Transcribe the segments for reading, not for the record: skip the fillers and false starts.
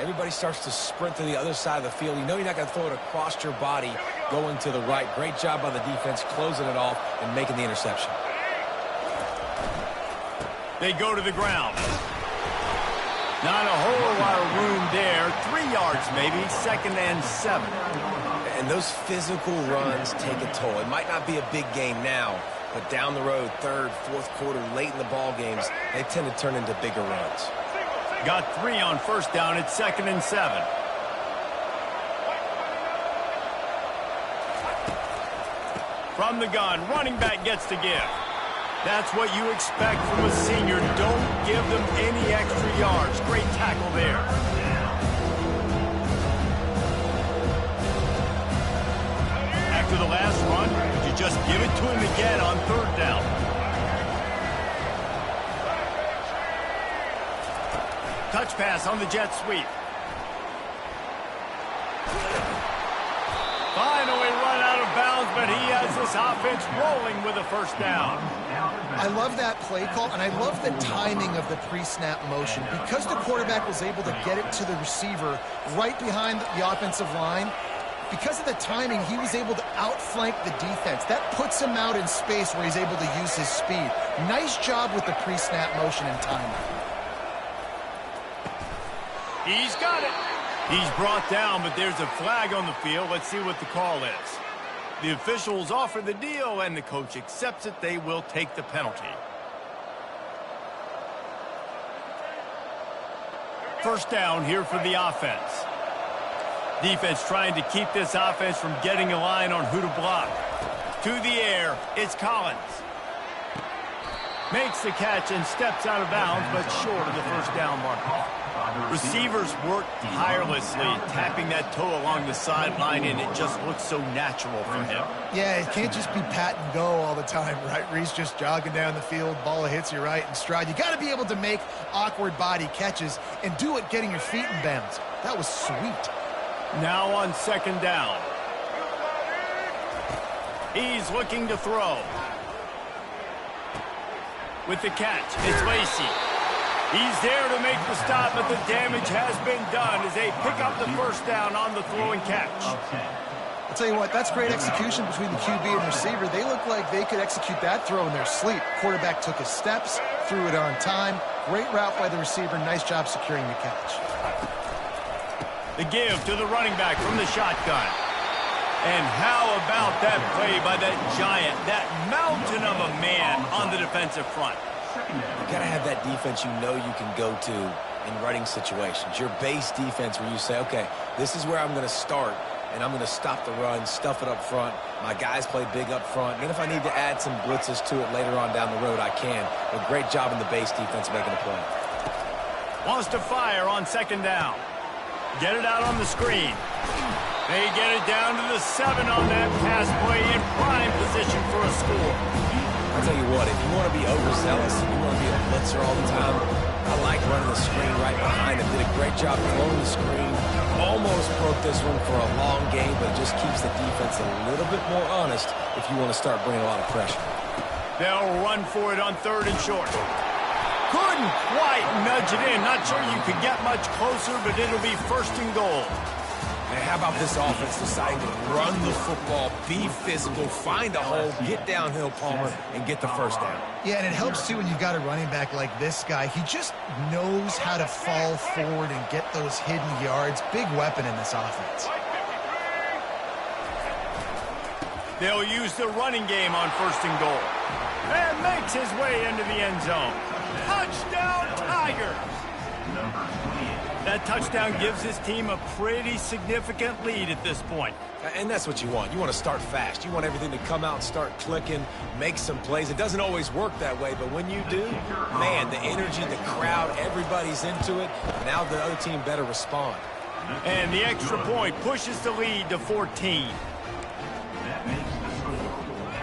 everybody starts to sprint to the other side of the field. You know you're not going to throw it across your body going to the right. Great job by the defense closing it off and making the interception. They go to the ground. Not a whole lot of room there. 3 yards maybe, 2nd and 7. And those physical runs take a toll. It might not be a big game now, but down the road, 3rd, 4th quarter, late in the ball games, they tend to turn into bigger runs. Got 3 on 1st down. It's 2nd and 7. From the gun, running back gets to give. That's what you expect from a senior. Don't give them any extra yards. Great tackle there. After the last run, you just give it to him again on 3rd down. Touch pass on the jet sweep. Finally run out of bounds, but he has this offense rolling with a 1st down. I love that play call, and I love the timing of the pre-snap motion. Because the quarterback was able to get it to the receiver right behind the offensive line, because of the timing, he was able to outflank the defense. That puts him out in space where he's able to use his speed. Nice job with the pre-snap motion and timing. He's got it. He's brought down, but there's a flag on the field. Let's see what the call is. The officials offer the deal, and the coach accepts it. They will take the penalty. 1st down here for the offense. Defense trying to keep this offense from getting a line on who to block. To the air, it's Collins. Makes the catch and steps out of bounds, but short of the 1st down marker. Receivers work tirelessly, tapping that toe along the sideline, and it just looks so natural for him. Yeah, it can't just be pat and go all the time, right? Reese just jogging down the field, ball hits you right in stride. You got to be able to make awkward body catches and do it getting your feet in bounds. That was sweet. Now on 2nd down. He's looking to throw. With the catch, it's Lacey. He's there to make the stop, but the damage has been done as they pick up the 1st down on the throw and catch. I'll tell you what, that's great execution between the QB and receiver. They look like they could execute that throw in their sleep. Quarterback took his steps, threw it on time. Great route by the receiver. Nice job securing the catch. The give to the running back from the shotgun. And how about that play by that giant, that mountain of a man on the defensive front? You got to have that defense you know you can go to in running situations. Your base defense where you say, okay, this is where I'm going to start, and I'm going to stop the run, stuff it up front. My guys play big up front. And then if I need to add some blitzes to it later on down the road, I can. But great job in the base defense making a play. Wants to fire on 2nd down. Get it out on the screen. They get it down to the 7 on that pass play in prime position for a score. I'll tell you what, if you want to be overzealous, if you want to be a blitzer all the time, I like running the screen right behind him. Did a great job throwing the screen. Almost broke this one for a long game, but it just keeps the defense a little bit more honest if you want to start bringing a lot of pressure. They'll run for it on 3rd and short. Couldn't quite nudge it in. Not sure you could get much closer, but it'll be 1st and goal. And how about this offense deciding to run the football, be physical, find a hole, get downhill, Palmer, and get the 1st down? Yeah, and it helps, too, when you've got a running back like this guy. He just knows how to fall forward and get those hidden yards. Big weapon in this offense. They'll use the running game on 1st and goal. And makes his way into the end zone. Touchdown, Tigers! That touchdown gives his team a pretty significant lead at this point. And that's what you want. You want to start fast. You want everything to come out and start clicking, make some plays. It doesn't always work that way, but when you do, man, the energy, the crowd, everybody's into it. Now the other team better respond. And the extra point pushes the lead to 14.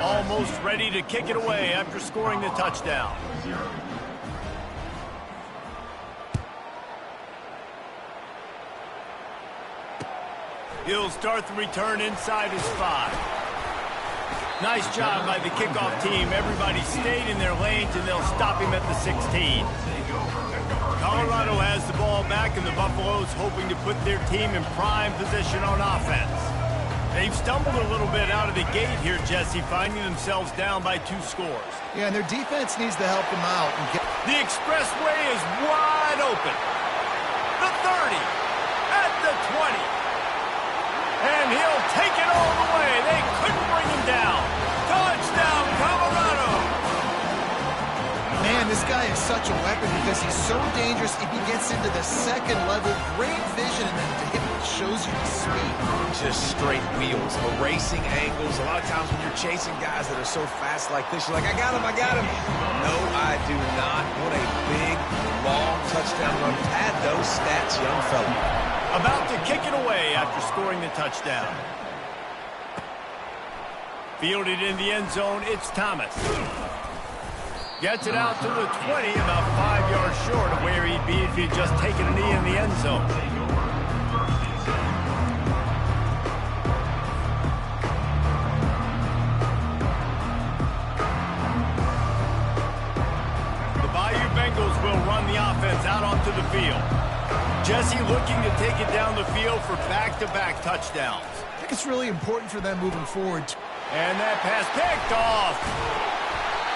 Almost ready to kick it away after scoring the touchdown. He'll start the return inside his 5. Nice job by the kickoff team. Everybody stayed in their lanes, and they'll stop him at the 16. Colorado has the ball back, and the Buffaloes hoping to put their team in prime position on offense. They've stumbled a little bit out of the gate here, Jesse, finding themselves down by 2 scores. Yeah, and their defense needs to help them out. The expressway is wide open. The 30, at the 20. And he'll take it all the way. They couldn't bring him down. Touchdown, Colorado. Man, this guy is such a weapon because he's so dangerous if he gets into the second level. Great vision, and then to him it shows you the speed. Just straight wheels, erasing angles. A lot of times when you're chasing guys that are so fast like this, you're like, I got him, I got him. No, I do not. What a big, long touchdown run. Pad those stats, young fella. About to kick it away after scoring the touchdown. Fielded in the end zone, it's Thomas. Gets it out to the 20, about 5 yards short of where he'd be if he'd just taken a knee in the end zone. The Bayou Bengals will run the offense out onto the field. Jesse looking to take it down the field for back-to-back touchdowns. I think it's really important for them moving forward. And that pass picked off.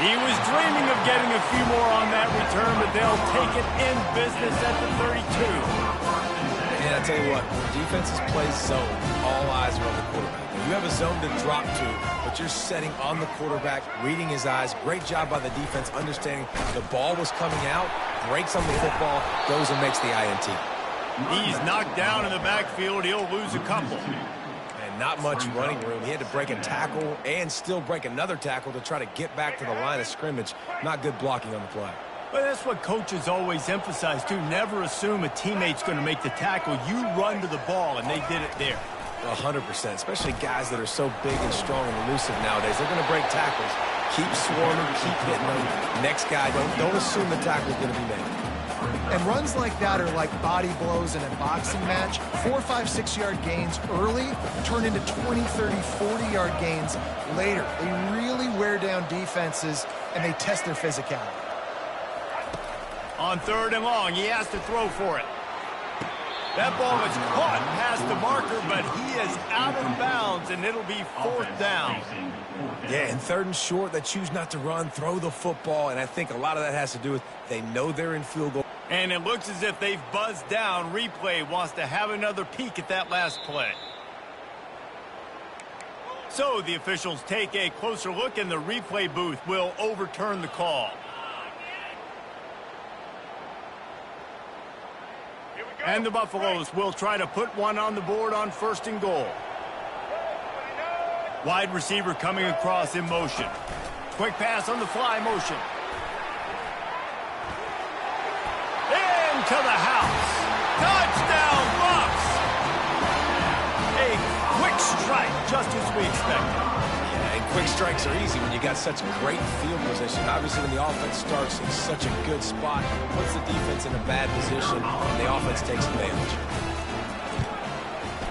He was dreaming of getting a few more on that return, but they'll take it in business at the 32. And I tell you what, when defenses play zone, all eyes are on the quarterback. You have a zone to drop to, but you're setting on the quarterback, reading his eyes. Great job by the defense, understanding the ball was coming out, breaks on the football, goes and makes the INT. He's knocked down in the backfield. He'll lose a couple. And not much running room. He had to break a tackle and still break another tackle to try to get back to the line of scrimmage. Not good blocking on the play. But that's what coaches always emphasize, too. Never assume a teammate's going to make the tackle. You run to the ball, and they did it there. 100%, especially guys that are so big and strong and elusive nowadays. They're going to break tackles. Keep swarming, keep hitting them. Next guy, don't assume the tackle's going to be made. And runs like that are like body blows in a boxing match. 4, 5, 6-yard gains early turn into 20, 30, 40-yard gains later. They really wear down defenses, and they test their physicality. On 3rd and long, he has to throw for it. That ball is caught past the marker, but he is out of bounds, and it'll be 4th down. Yeah, and 3rd and short, they choose not to run, throw the football, and I think a lot of that has to do with they know they're in field goal. And it looks as if they've buzzed down. Replay wants to have another peek at that last play. So the officials take a closer look, and the replay booth will overturn the call. And the Buffaloes will try to put one on the board on 1st and goal. Wide receiver coming across in motion. Quick pass on the fly motion. Into the house. Touchdown, Bucs! A quick strike, just as we expected. Yeah, and quick strikes are easy when you got such great field position. Obviously, when the offense starts in such a good spot, puts the defense in a bad position, and the offense takes advantage.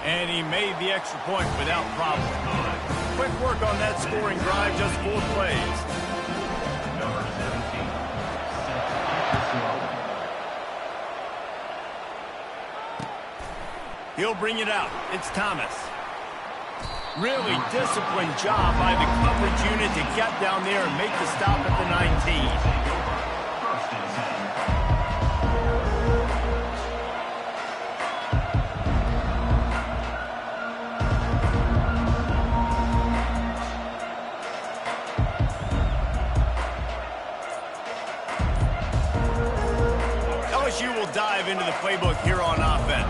And he made the extra point without problem. Quick work on that scoring drive, just 4 plays. He'll bring it out. It's Thomas. Really disciplined job by the coverage unit to get down there and make the stop at the 19. LSU will dive into the playbook here on offense.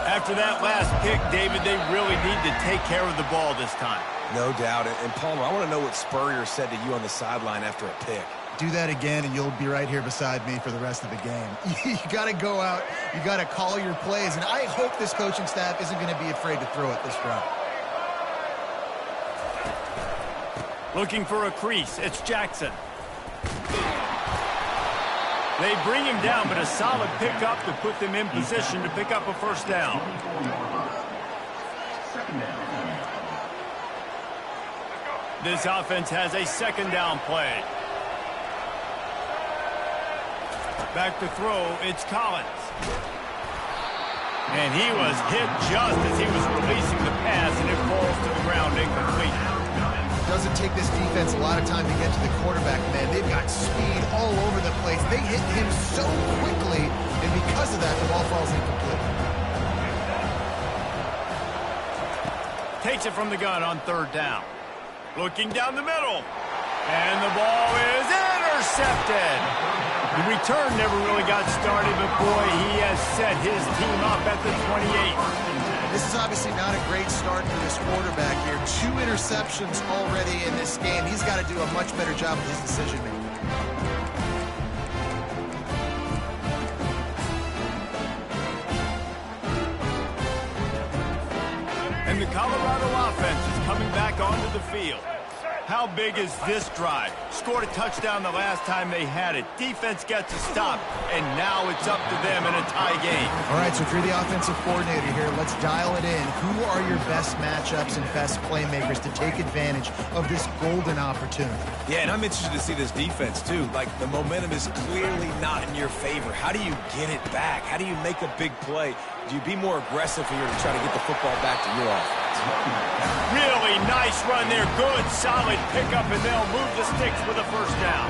After that last pick, David, they really need to take care of the ball this time. No doubt. And Palmer, I want to know what Spurrier said to you on the sideline after a pick. Do that again, and you'll be right here beside me for the rest of the game. You got to go out. You got to call your plays, and I hope this coaching staff isn't going to be afraid to throw it this route. Looking for a crease. It's Jackson. They bring him down, but a solid pickup to put them in position to pick up a 1st down. This offense has a 2nd down play. Back to throw, it's Collins. And he was hit just as he was releasing the pass, and it falls to the ground incomplete. It doesn't take this defense a lot of time to get to the quarterback, man. They've got speed all over the place. They hit him so quickly, and because of that, the ball falls incomplete. Takes it from the gun on third down. Looking down the middle. And the ball is intercepted. The return never really got started, but boy, he has set his team up at the 28. This is obviously not a great start for this quarterback here. 2 interceptions already in this game. He's got to do a much better job of his decision-making. And the Colorado offense is coming back onto the field. How big is this drive? Scored a touchdown the last time they had it. Defense gets a stop, and now it's up to them in a tie game. All right, so if you're the offensive coordinator here, let's dial it in. Who are your best matchups and best playmakers to take advantage of this golden opportunity? Yeah, and I'm interested to see this defense, too. Like, the momentum is clearly not in your favor. How do you get it back? How do you make a big play? Do you be more aggressive here to try to get the football back to your offense? Really nice run there. Good, solid pickup, and they'll move the sticks with a first down.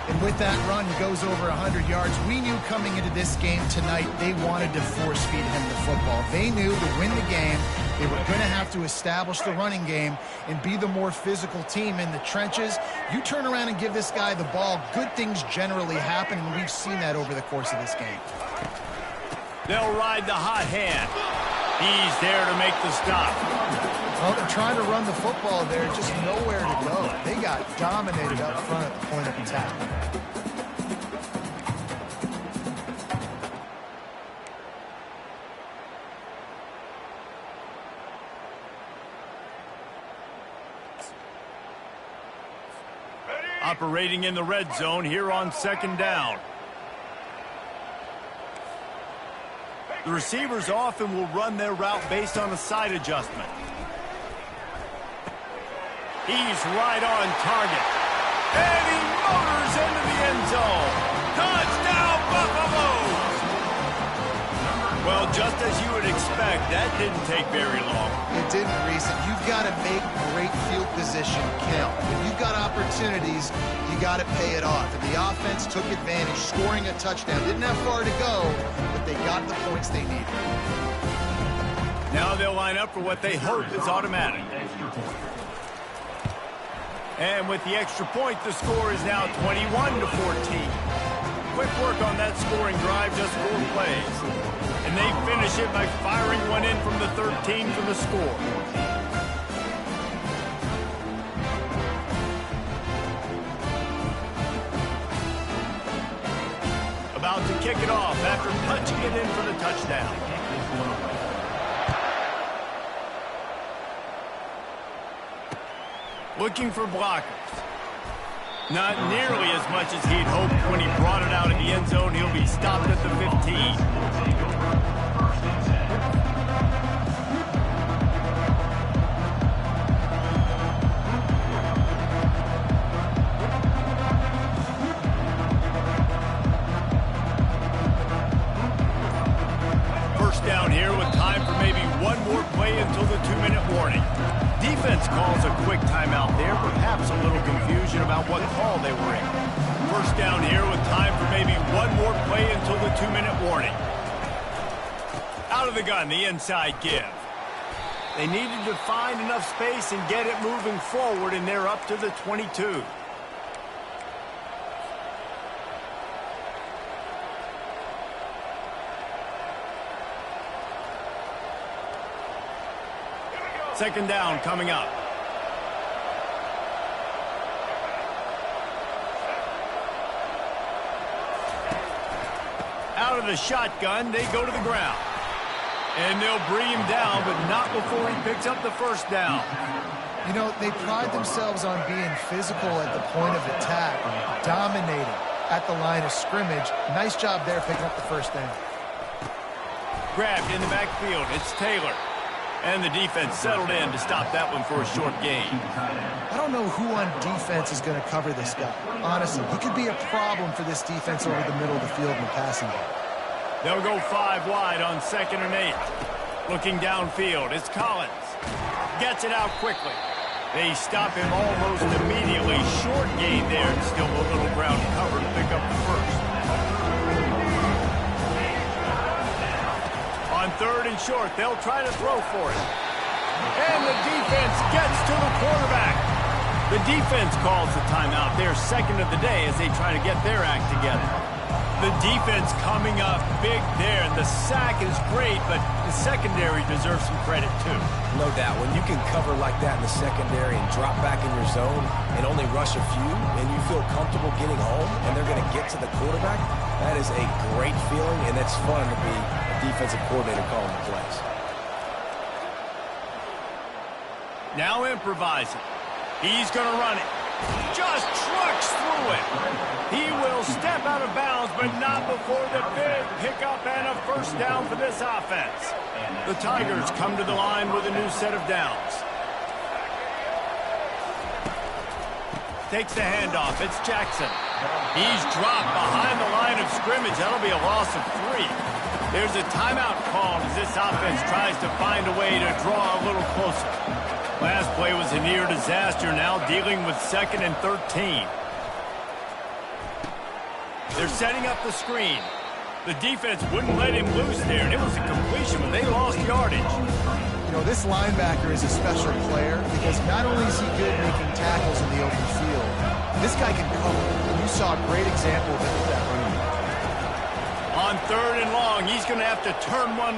And with that run, he goes over 100 yards. We knew coming into this game tonight they wanted to force-feed him the football. They knew to win the game, they were going to have to establish the running game and be the more physical team in the trenches. You turn around and give this guy the ball, good things generally happen, and we've seen that over the course of this game. They'll ride the hot hand. He's there to make the stop. Well, they're trying to run the football there, just nowhere to go. They got dominated up front at the point of attack. Operating in the red zone here on second down. The receivers often will run their route based on a side adjustment. He's right on target. And he motors into the end zone. Touchdown, Buffaloes! Well, just as you would expect, that didn't take very long. It didn't, Reese. You've got to make great field position count. When you've got opportunities, you got to pay it off. And the offense took advantage, scoring a touchdown. Didn't have far to go, but they got the points they needed. Now they'll line up for what they hope is automatic. And with the extra point, the score is now 21-14. Quick work on that scoring drive, just 4 plays. And they finish it by firing one in from the 13 for the score. About to kick it off after punching it in for the touchdown. Looking for blockers. Not nearly as much as he'd hoped when he brought it out of the end zone. He'll be stopped at the 15. First down here with time for maybe one more play until the 2-minute warning. Defense calls a quick timeout there, perhaps a little confusion about what call they were in. First down here with time for maybe one more play until the 2-minute warning. Out of the gun, the inside give. They needed to find enough space and get it moving forward, and they're up to the 22. Second down coming up. Out of the shotgun, they go to the ground. And they'll bring him down, but not before he picks up the first down. You know, they pride themselves on being physical at the point of attack, dominating at the line of scrimmage. Nice job there picking up the first down. Grabbed in the backfield. It's Taylor. And the defense settled in to stop that one for a short gain. I don't know who on defense is going to cover this guy. Honestly, he could be a problem for this defense over the middle of the field in the passing game. They'll go 5 wide on 2nd and 8. Looking downfield, it's Collins. Gets it out quickly. They stop him almost immediately. Short gain there, and still a little ground cover to pick up the first. On 3rd and short, they'll try to throw for it. And the defense gets to the quarterback. The defense calls the timeout. They're second of the day as they try to get their act together. The defense coming up big there, and the sack is great, but the secondary deserves some credit too. No doubt. When you can cover like that in the secondary and drop back in your zone and only rush a few, and you feel comfortable getting home, and they're going to get to the quarterback, that is a great feeling, and it's fun to be a defensive coordinator calling the plays. Now improvising. He's going to run it. Just trucks through it. He will step out of bounds, but not before the big pickup and a first down for this offense. The Tigers come to the line with a new set of downs. Takes the handoff. It's Jackson. He's dropped behind the line of scrimmage. That'll be a loss of 3. There's a timeout called as this offense tries to find a way to draw a little closer. Last play was a near disaster, now dealing with 2nd and 13. They're setting up the screen. The defense wouldn't let him loose there, and it was a completion, but they lost yardage. You know, this linebacker is a special player because not only is he good making tackles in the open field, this guy can cover. And you saw a great example of it with that running back. On 3rd and long, he's going to have to turn one.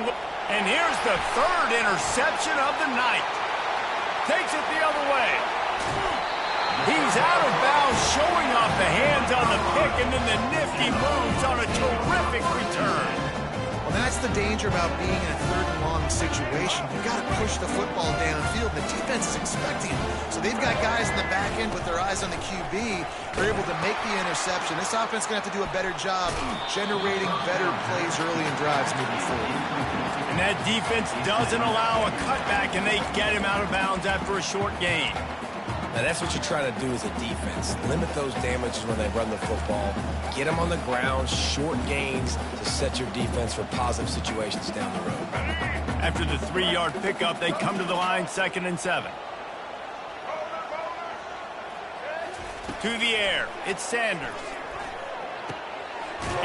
And here's the 3rd interception of the night. Takes it the other way. He's out of bounds, showing off the hands on the pick, and then the nifty moves on a terrific return. Well, that's the danger about being in a 3rd and long situation. You've got to push the football downfield. The defense is expecting it. So they've got guys in the back end with their eyes on the QB. They're able to make the interception. This offense is going to have to do a better job generating better plays early in drives moving forward. And that defense doesn't allow a cutback, and they get him out of bounds after a short gain. Now, that's what you're trying to do as a defense. Limit those damages when they run the football. Get them on the ground, short gains to set your defense for positive situations down the road. After the 3-yard pickup, they come to the line 2nd and 7. To the air, it's Sanders.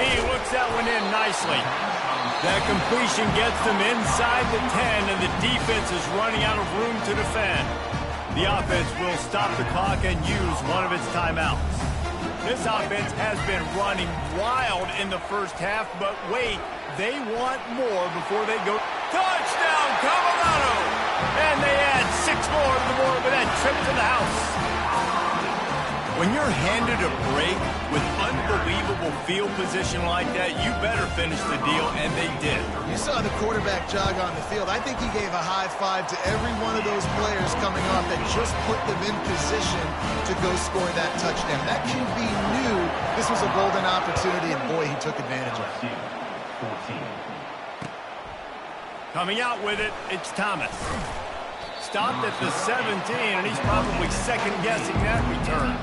He looks that one in nicely. That completion gets them inside the 10, and the defense is running out of room to defend. The offense will stop the clock and use one of its timeouts. This offense has been running wild in the first half, but wait, they want more before they go. Touchdown, Colorado! And they add 6 more to the board with that trip to the house. When you're handed a break with unbelievable field position like that, you better finish the deal, and they did. You saw the quarterback jog on the field. I think he gave a high five to every one of those players coming off that just put them in position to go score that touchdown. That QB knew this was a golden opportunity, and boy, he took advantage of it. Coming out with it, it's Thomas. Stopped at the 17, and he's probably second-guessing that return.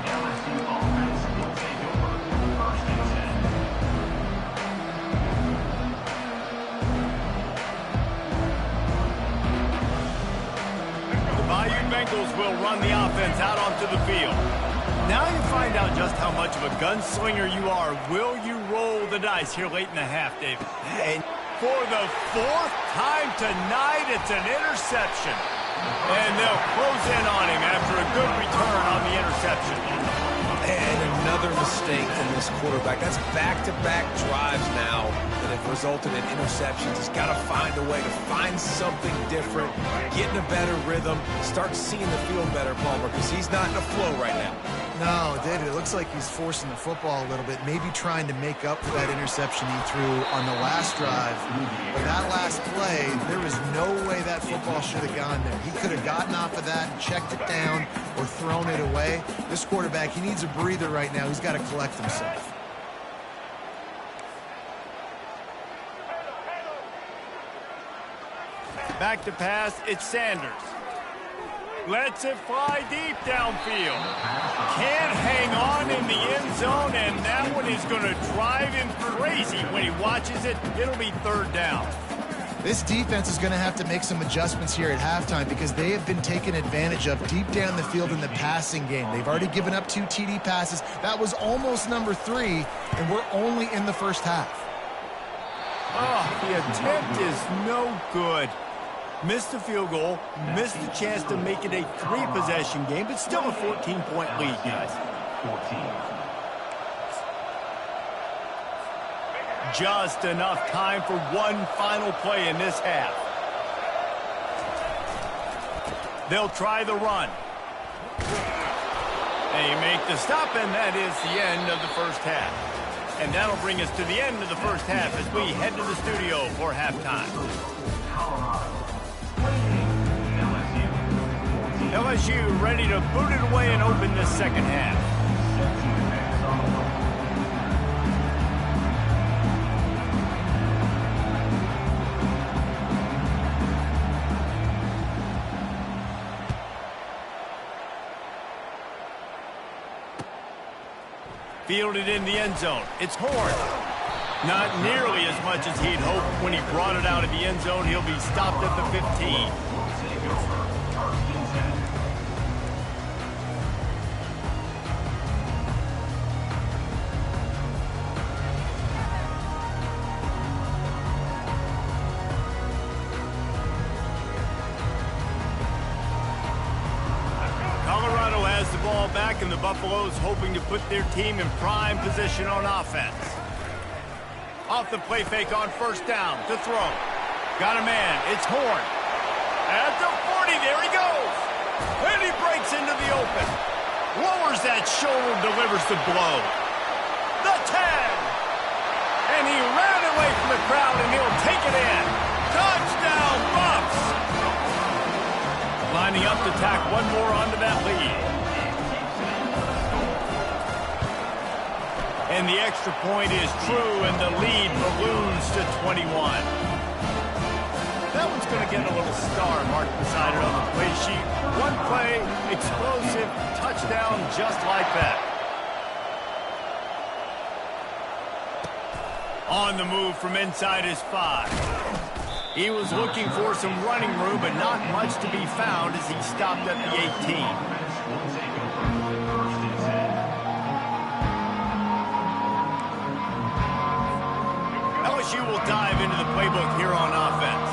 The Bayou Bengals will run the offense out onto the field. Now you find out just how much of a gunslinger you are. Will you roll the dice here late in the half, David? And for the 4th time tonight, it's an interception. And they'll close in on him after a good return on the interception. And another mistake from this quarterback. That's back-to-back drives now that have resulted in interceptions. He's got to find a way to find something different, get in a better rhythm, start seeing the field better, Palmer, because he's not in a flow right now. No, David, it looks like he's forcing the football a little bit, maybe trying to make up for that interception he threw on the last drive. But that last play, there was no way that football should have gone there. He could have gotten off of that and checked it down or thrown it away. This quarterback, he needs a breather right now. He's got to collect himself. Back to pass, it's Sanders. Lets it fly deep downfield. Can't hang on in the end zone, and that one is going to drive him crazy when he watches it. It'll be third down. This defense is going to have to make some adjustments here at halftime because they have been taken advantage of deep down the field in the passing game. They've already given up 2 TD passes. That was almost number 3, and we're only in the first half. Oh, the attempt is no good. Missed the field goal, missed the chance to make it a 3-possession game, but still a 14-point lead, guys. 14. Just enough time for one final play in this half. They'll try the run. They make the stop, and that is the end of the first half. And that'll bring us to the end of the first half as we head to the studio for halftime. LSU ready to boot it away and open this second half. Fielded in the end zone. It's Horn. Not nearly as much as he'd hoped when he brought it out of the end zone. He'll be stopped at the 15. Colorado has the ball back, and the Buffaloes hoping to put their team in prime position on offense. Off the play fake on first down to throw. Got a man. It's Horn. At the 40, there he goes. And he breaks into the open. Lowers that shoulder, delivers the blow. The 10. And he ran away from the crowd, and he'll take it in. Touchdown, Buffs. Lining up to tack one more onto that lead. And the extra point is true, and the lead balloons to 21. That one's going to get a little star marked beside it on the play sheet. One play, explosive, touchdown just like that. On the move from inside his 5. He was looking for some running room, but not much to be found as he stopped at the 18. LSU will dive into the playbook here on offense.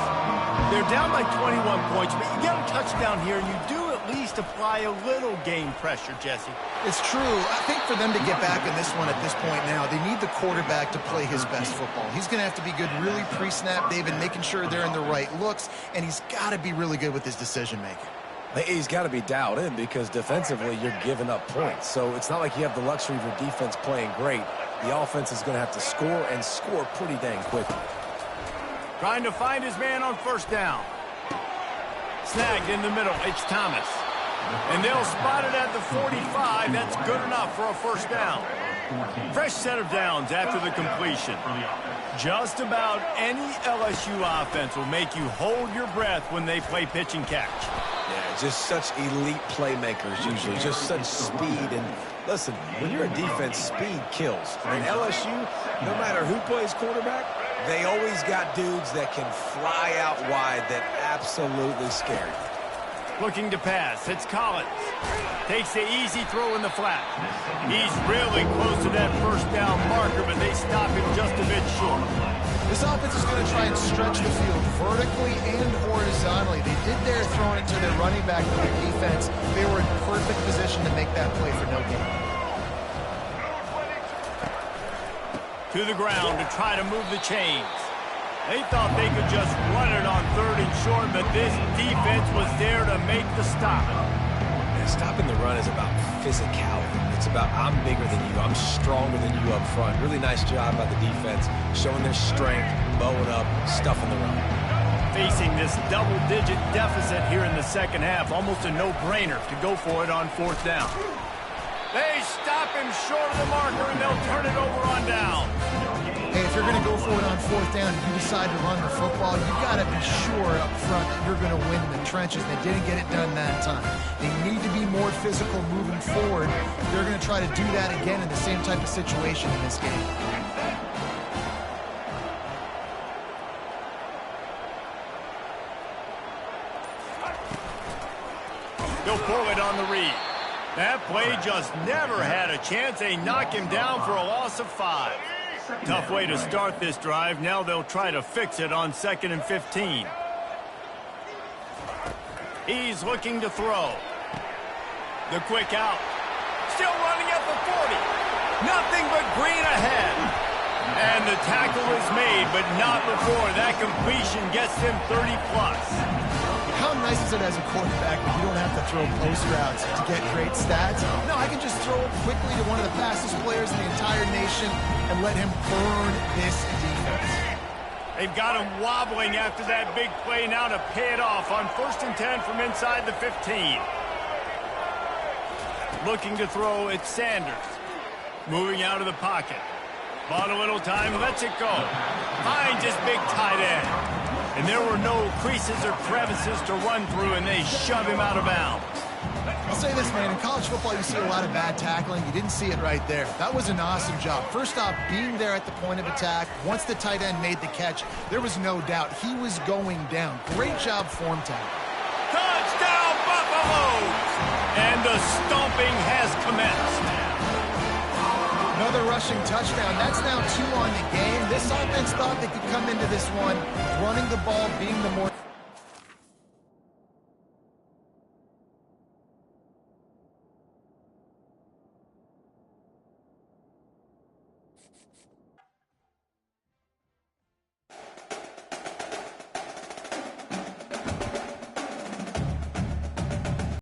They're down by 21 points, but you get a touchdown here, and you do at least apply a little game pressure, Jesse. It's true. I think for them to get back in this one at this point now, they need the quarterback to play his best football. He's going to have to be good really pre-snap, David, making sure they're in the right looks, and he's got to be really good with his decision-making. He's got to be dialed in because defensively you're giving up points. So it's not like you have the luxury of your defense playing great. The offense is going to have to score and score pretty dang quickly. Trying to find his man on first down. Snagged in the middle. It's Thomas. And they'll spot it at the 45. That's good enough for a first down. Fresh set of downs after the completion. Just about any LSU offense will make you hold your breath when they play pitch and catch. Yeah, just such elite playmakers usually. Just such speed. And listen, when you're a defense, speed kills. And LSU, no matter who plays quarterback, they always got dudes that can fly out wide that absolutely scare you. Looking to pass. It's Collins. Takes the easy throw in the flat. He's really close to that first down marker, but they stop him just a bit short. This offense is going to try and stretch the field vertically and horizontally. They did their throwing it to their running back for their defense. They were in perfect position to make that play for no gain. To the ground to try to move the chains. They thought they could just run it on third and short, but this defense was there to make the stop. Yeah, stopping the run is about physicality. It's about I'm bigger than you, I'm stronger than you up front. Really nice job by the defense, showing their strength, bowing up, stuffing the run. Facing this double-digit deficit here in the second half, almost a no-brainer to go for it on fourth down. They stop him short of the marker, and they'll turn it over on down. Hey, if you're going to go for it on fourth down and you decide to run the football, you got to be sure up front that you're going to win in the trenches. They didn't get it done that time. They need to be more physical moving forward. They're going to try to do that again in the same type of situation in this game. He'll pull it on the read. That play just never had a chance. They knock him down for a loss of 5. Tough way to start this drive. Now they'll try to fix it on 2nd and 15. He's looking to throw. The quick out. Still running at the 40. Nothing but green ahead. And the tackle is made, but not before that completion gets him 30+. How nice is it as a quarterback when you don't have to throw post routes to get great stats? No, I can just throw it quickly to one of the fastest players in the entire nation and let him burn this defense. They've got him wobbling after that big play now to pay it off on 1st and 10 from inside the 15. Looking to throw, it's Sanders. Moving out of the pocket. Bought a little time, lets it go. Finds his big tight end. And there were no creases or crevices to run through, and they shove him out of bounds. I'll say this, man. In college football, you see a lot of bad tackling. You didn't see it right there. That was an awesome job. First off, being there at the point of attack. Once the tight end made the catch, there was no doubt he was going down. Great job form tackle. Touchdown, Buffaloes! And the stomping has commenced. Another rushing touchdown. That's now 2 on the game. This offense thought they could come into this one running the ball, being the more